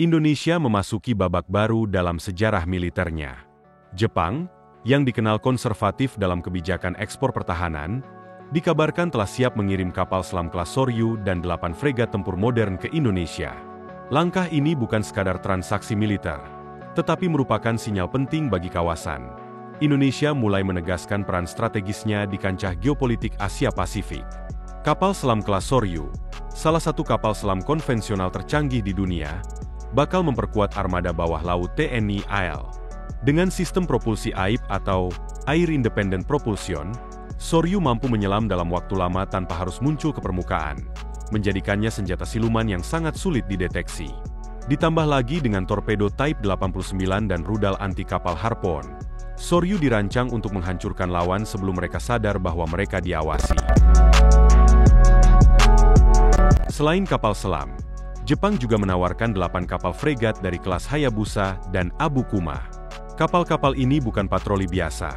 Indonesia memasuki babak baru dalam sejarah militernya. Jepang, yang dikenal konservatif dalam kebijakan ekspor pertahanan, dikabarkan telah siap mengirim kapal selam kelas Soryu dan 8 fregat tempur modern ke Indonesia. Langkah ini bukan sekadar transaksi militer, tetapi merupakan sinyal penting bagi kawasan. Indonesia mulai menegaskan peran strategisnya di kancah geopolitik Asia Pasifik. Kapal selam kelas Soryu, salah satu kapal selam konvensional tercanggih di dunia, bakal memperkuat armada bawah laut TNI AL. Dengan sistem propulsi AIP atau Air Independent Propulsion, Soryu mampu menyelam dalam waktu lama tanpa harus muncul ke permukaan, menjadikannya senjata siluman yang sangat sulit dideteksi. Ditambah lagi dengan torpedo Type 89 dan rudal anti kapal Harpoon, Soryu dirancang untuk menghancurkan lawan sebelum mereka sadar bahwa mereka diawasi. Selain kapal selam, Jepang juga menawarkan 8 kapal fregat dari kelas Hayabusa dan Abukuma. Kapal-kapal ini bukan patroli biasa.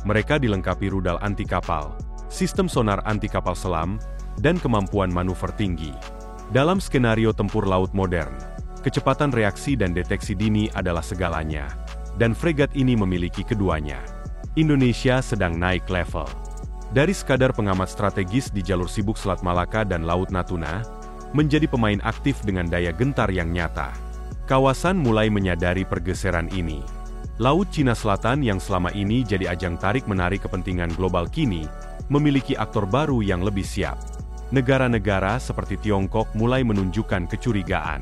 Mereka dilengkapi rudal anti kapal, sistem sonar anti kapal selam, dan kemampuan manuver tinggi. Dalam skenario tempur laut modern, kecepatan reaksi dan deteksi dini adalah segalanya, dan fregat ini memiliki keduanya. Indonesia sedang naik level. Dari sekadar pengamat strategis di jalur sibuk Selat Malaka dan Laut Natuna, menjadi pemain aktif dengan daya gentar yang nyata. Kawasan mulai menyadari pergeseran ini. Laut Cina Selatan yang selama ini jadi ajang tarik-menarik kepentingan global kini, memiliki aktor baru yang lebih siap. Negara-negara seperti Tiongkok mulai menunjukkan kecurigaan.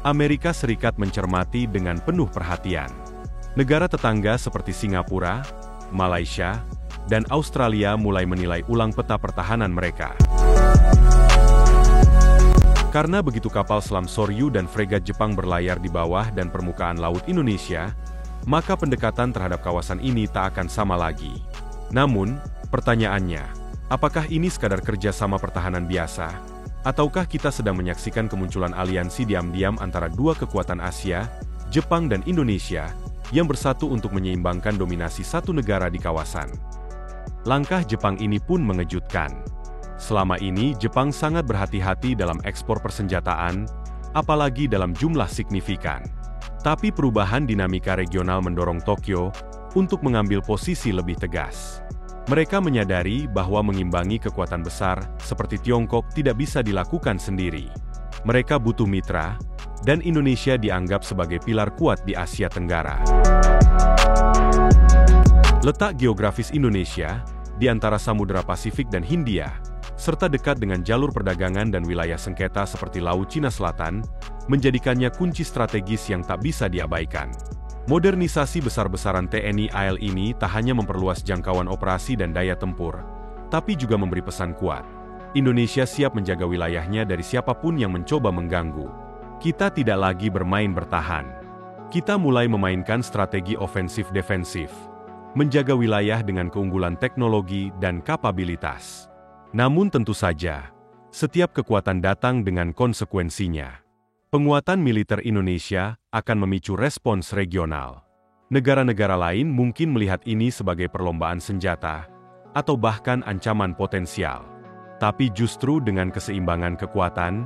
Amerika Serikat mencermati dengan penuh perhatian. Negara tetangga seperti Singapura, Malaysia, dan Australia mulai menilai ulang peta pertahanan mereka. Karena begitu kapal selam Soryu dan fregat Jepang berlayar di bawah dan permukaan laut Indonesia, maka pendekatan terhadap kawasan ini tak akan sama lagi. Namun, pertanyaannya, apakah ini sekadar kerjasama pertahanan biasa? Ataukah kita sedang menyaksikan kemunculan aliansi diam-diam antara dua kekuatan Asia, Jepang dan Indonesia, yang bersatu untuk menyeimbangkan dominasi satu negara di kawasan? Langkah Jepang ini pun mengejutkan. Selama ini Jepang sangat berhati-hati dalam ekspor persenjataan, apalagi dalam jumlah signifikan. Tapi perubahan dinamika regional mendorong Tokyo untuk mengambil posisi lebih tegas. Mereka menyadari bahwa mengimbangi kekuatan besar seperti Tiongkok tidak bisa dilakukan sendiri. Mereka butuh mitra, dan Indonesia dianggap sebagai pilar kuat di Asia Tenggara. Letak geografis Indonesia di antara Samudra Pasifik dan Hindia, serta dekat dengan jalur perdagangan dan wilayah sengketa seperti Laut Cina Selatan, menjadikannya kunci strategis yang tak bisa diabaikan. Modernisasi besar-besaran TNI AL ini tak hanya memperluas jangkauan operasi dan daya tempur, tapi juga memberi pesan kuat. Indonesia siap menjaga wilayahnya dari siapapun yang mencoba mengganggu. Kita tidak lagi bermain bertahan. Kita mulai memainkan strategi ofensif-defensif, menjaga wilayah dengan keunggulan teknologi dan kapabilitas. Namun tentu saja, setiap kekuatan datang dengan konsekuensinya. Penguatan militer Indonesia akan memicu respons regional. Negara-negara lain mungkin melihat ini sebagai perlombaan senjata, atau bahkan ancaman potensial. Tapi justru dengan keseimbangan kekuatan,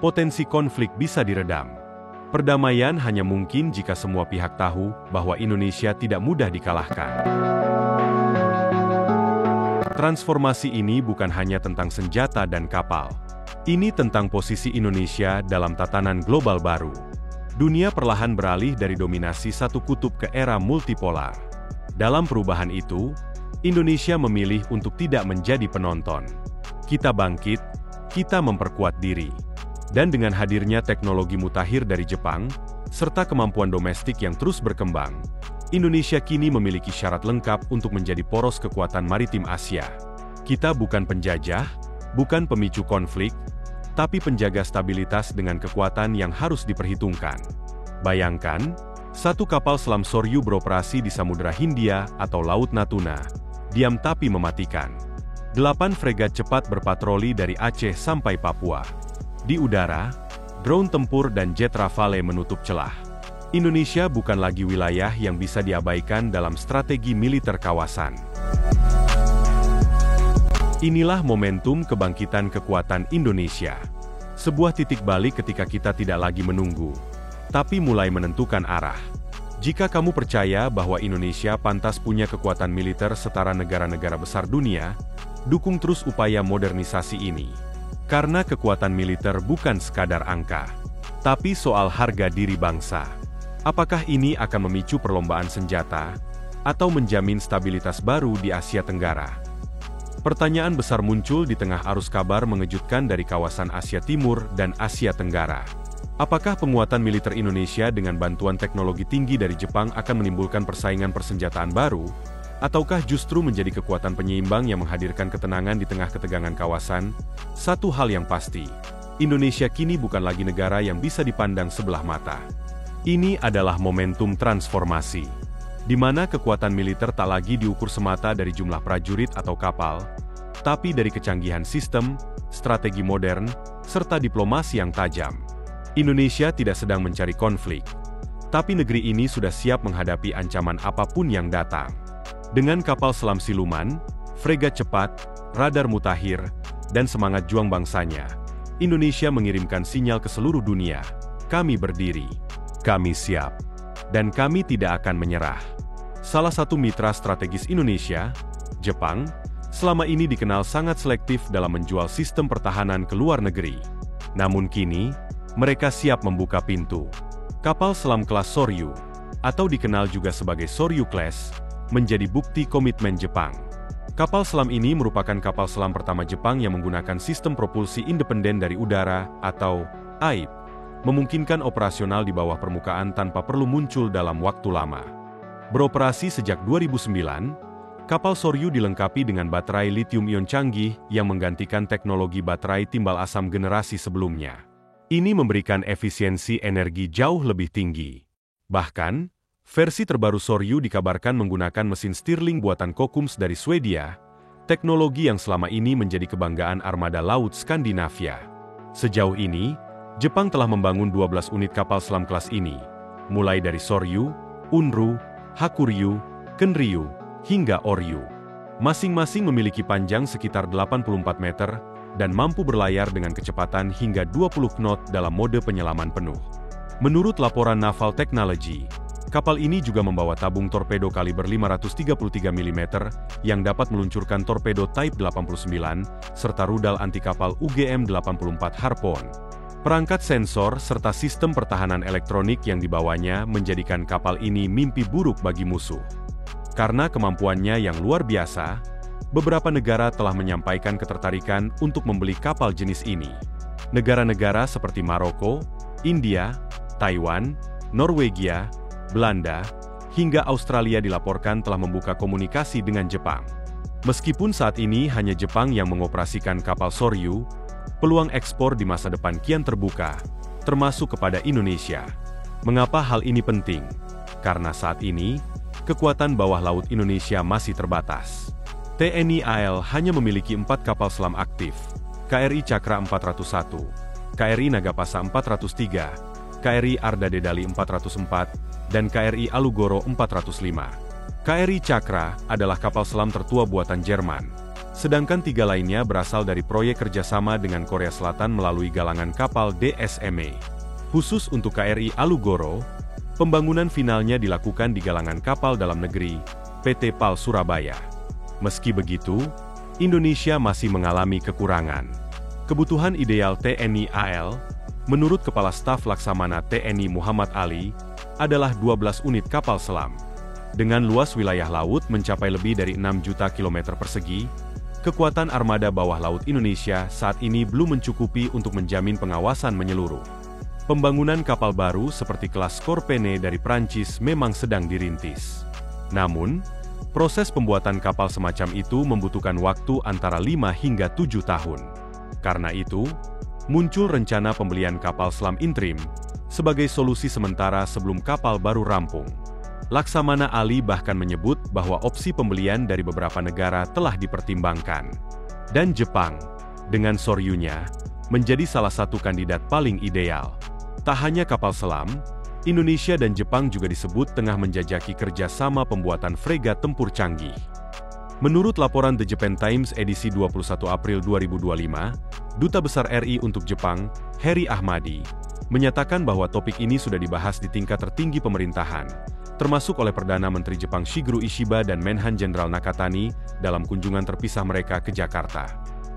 potensi konflik bisa diredam. Perdamaian hanya mungkin jika semua pihak tahu bahwa Indonesia tidak mudah dikalahkan. Transformasi ini bukan hanya tentang senjata dan kapal. Ini tentang posisi Indonesia dalam tatanan global baru. Dunia perlahan beralih dari dominasi satu kutub ke era multipolar. Dalam perubahan itu, Indonesia memilih untuk tidak menjadi penonton. Kita bangkit, kita memperkuat diri. Dan dengan hadirnya teknologi mutakhir dari Jepang, serta kemampuan domestik yang terus berkembang, Indonesia kini memiliki syarat lengkap untuk menjadi poros kekuatan maritim Asia. Kita bukan penjajah, bukan pemicu konflik, tapi penjaga stabilitas dengan kekuatan yang harus diperhitungkan. Bayangkan, satu kapal selam Soryu beroperasi di Samudra Hindia atau Laut Natuna, diam tapi mematikan. 8 fregat cepat berpatroli dari Aceh sampai Papua. Di udara, drone tempur dan jet Rafale menutup celah. Indonesia bukan lagi wilayah yang bisa diabaikan dalam strategi militer kawasan. Inilah momentum kebangkitan kekuatan Indonesia. Sebuah titik balik ketika kita tidak lagi menunggu. tapi mulai menentukan arah. Jika kamu percaya bahwa Indonesia pantas punya kekuatan militer setara negara-negara besar dunia, dukung terus upaya modernisasi ini. Karena kekuatan militer bukan sekadar angka, tapi soal harga diri bangsa. Apakah ini akan memicu perlombaan senjata, atau menjamin stabilitas baru di Asia Tenggara? Pertanyaan besar muncul di tengah arus kabar mengejutkan dari kawasan Asia Timur dan Asia Tenggara. Apakah penguatan militer Indonesia dengan bantuan teknologi tinggi dari Jepang akan menimbulkan persaingan persenjataan baru, ataukah justru menjadi kekuatan penyeimbang yang menghadirkan ketenangan di tengah ketegangan kawasan? Satu hal yang pasti, Indonesia kini bukan lagi negara yang bisa dipandang sebelah mata. Ini adalah momentum transformasi, di mana kekuatan militer tak lagi diukur semata dari jumlah prajurit atau kapal, tapi dari kecanggihan sistem, strategi modern, serta diplomasi yang tajam. Indonesia tidak sedang mencari konflik, tapi negeri ini sudah siap menghadapi ancaman apapun yang datang. Dengan kapal selam siluman, fregat cepat, radar mutakhir, dan semangat juang bangsanya, Indonesia mengirimkan sinyal ke seluruh dunia. Kami berdiri, kami siap, dan kami tidak akan menyerah. Salah satu mitra strategis Indonesia, Jepang, selama ini dikenal sangat selektif dalam menjual sistem pertahanan ke luar negeri. Namun kini, mereka siap membuka pintu. Kapal selam kelas Soryu, atau dikenal juga sebagai Soryu Class, menjadi bukti komitmen Jepang. Kapal selam ini merupakan kapal selam pertama Jepang yang menggunakan sistem propulsi independen dari udara, atau AIP, memungkinkan operasional di bawah permukaan tanpa perlu muncul dalam waktu lama. Beroperasi sejak 2009, kapal Soryu dilengkapi dengan baterai lithium-ion canggih yang menggantikan teknologi baterai timbal asam generasi sebelumnya. Ini memberikan efisiensi energi jauh lebih tinggi. Bahkan, versi terbaru Soryu dikabarkan menggunakan mesin Stirling buatan Kockums dari Swedia, teknologi yang selama ini menjadi kebanggaan armada laut Skandinavia. Sejauh ini, Jepang telah membangun 12 unit kapal selam kelas ini, mulai dari Soryu, Unru, Hakuryu, Kenryu, hingga Oryu. Masing-masing memiliki panjang sekitar 84 meter, dan mampu berlayar dengan kecepatan hingga 20 knot dalam mode penyelaman penuh. Menurut laporan Naval Technology, kapal ini juga membawa tabung torpedo kaliber 533 mm yang dapat meluncurkan torpedo Type 89, serta rudal anti-kapal UGM-84 Harpoon. Perangkat sensor serta sistem pertahanan elektronik yang dibawanya menjadikan kapal ini mimpi buruk bagi musuh. Karena kemampuannya yang luar biasa, beberapa negara telah menyampaikan ketertarikan untuk membeli kapal jenis ini. Negara-negara seperti Maroko, India, Taiwan, Norwegia, Belanda, hingga Australia dilaporkan telah membuka komunikasi dengan Jepang. Meskipun saat ini hanya Jepang yang mengoperasikan kapal Soryu, peluang ekspor di masa depan kian terbuka, termasuk kepada Indonesia. Mengapa hal ini penting? Karena saat ini, kekuatan bawah laut Indonesia masih terbatas. TNI AL hanya memiliki 4 kapal selam aktif, KRI Cakra 401, KRI Nagapasa 403, KRI Arda Dedali 404, dan KRI Alugoro 405. KRI Cakra adalah kapal selam tertua buatan Jerman, sedangkan 3 lainnya berasal dari proyek kerjasama dengan Korea Selatan melalui galangan kapal DSME. Khusus untuk KRI Alugoro, pembangunan finalnya dilakukan di galangan kapal dalam negeri, PT PAL Surabaya. Meski begitu, Indonesia masih mengalami kekurangan. Kebutuhan ideal TNI AL, menurut Kepala Staf Laksamana TNI Muhammad Ali, adalah 12 unit kapal selam. Dengan luas wilayah laut mencapai lebih dari 6 juta kilometer persegi, kekuatan armada bawah laut Indonesia saat ini belum mencukupi untuk menjamin pengawasan menyeluruh. Pembangunan kapal baru seperti kelas Scorpene dari Prancis memang sedang dirintis. Namun, proses pembuatan kapal semacam itu membutuhkan waktu antara 5 hingga 7 tahun. Karena itu, muncul rencana pembelian kapal selam interim sebagai solusi sementara sebelum kapal baru rampung. Laksamana Ali bahkan menyebut bahwa opsi pembelian dari beberapa negara telah dipertimbangkan. Dan Jepang, dengan Soryunya, menjadi salah satu kandidat paling ideal. Tak hanya kapal selam, Indonesia dan Jepang juga disebut tengah menjajaki kerjasama pembuatan fregat tempur canggih. Menurut laporan The Japan Times edisi 21 April 2025, Duta Besar RI untuk Jepang, Heri Ahmadi, menyatakan bahwa topik ini sudah dibahas di tingkat tertinggi pemerintahan, termasuk oleh Perdana Menteri Jepang Shigeru Ishiba dan Menhan Jenderal Nakatani dalam kunjungan terpisah mereka ke Jakarta.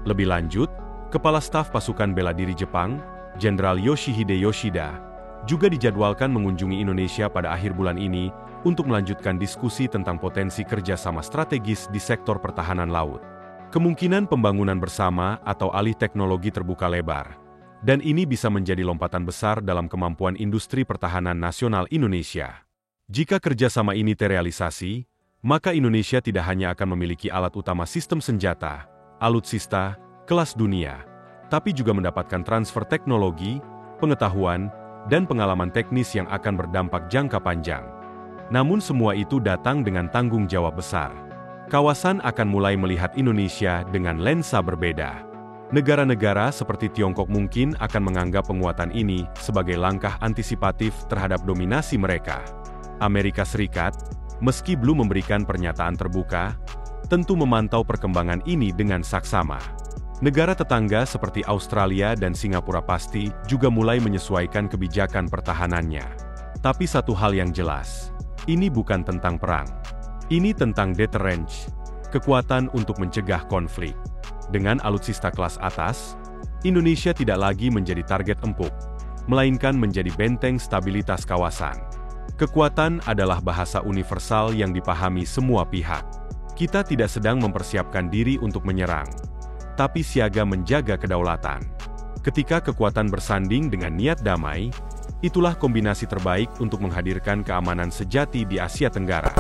Lebih lanjut, Kepala Staf Pasukan Bela Diri Jepang, Jenderal Yoshihide Yoshida, juga dijadwalkan mengunjungi Indonesia pada akhir bulan ini untuk melanjutkan diskusi tentang potensi kerjasama strategis di sektor pertahanan laut. Kemungkinan pembangunan bersama atau alih teknologi terbuka lebar, dan ini bisa menjadi lompatan besar dalam kemampuan industri pertahanan nasional Indonesia. Jika kerjasama ini terrealisasi, maka Indonesia tidak hanya akan memiliki alat utama sistem senjata, alutsista, kelas dunia, tapi juga mendapatkan transfer teknologi, pengetahuan, dan pengalaman teknis yang akan berdampak jangka panjang. Namun semua itu datang dengan tanggung jawab besar. Kawasan akan mulai melihat Indonesia dengan lensa berbeda. Negara-negara seperti Tiongkok mungkin akan menganggap penguatan ini sebagai langkah antisipatif terhadap dominasi mereka. Amerika Serikat, meski belum memberikan pernyataan terbuka, tentu memantau perkembangan ini dengan saksama. Negara tetangga seperti Australia dan Singapura pasti juga mulai menyesuaikan kebijakan pertahanannya. Tapi satu hal yang jelas, ini bukan tentang perang. Ini tentang deterrence, kekuatan untuk mencegah konflik. Dengan alutsista kelas atas, Indonesia tidak lagi menjadi target empuk, melainkan menjadi benteng stabilitas kawasan. Kekuatan adalah bahasa universal yang dipahami semua pihak. Kita tidak sedang mempersiapkan diri untuk menyerang, tapi siaga menjaga kedaulatan. Ketika kekuatan bersanding dengan niat damai, itulah kombinasi terbaik untuk menghadirkan keamanan sejati di Asia Tenggara.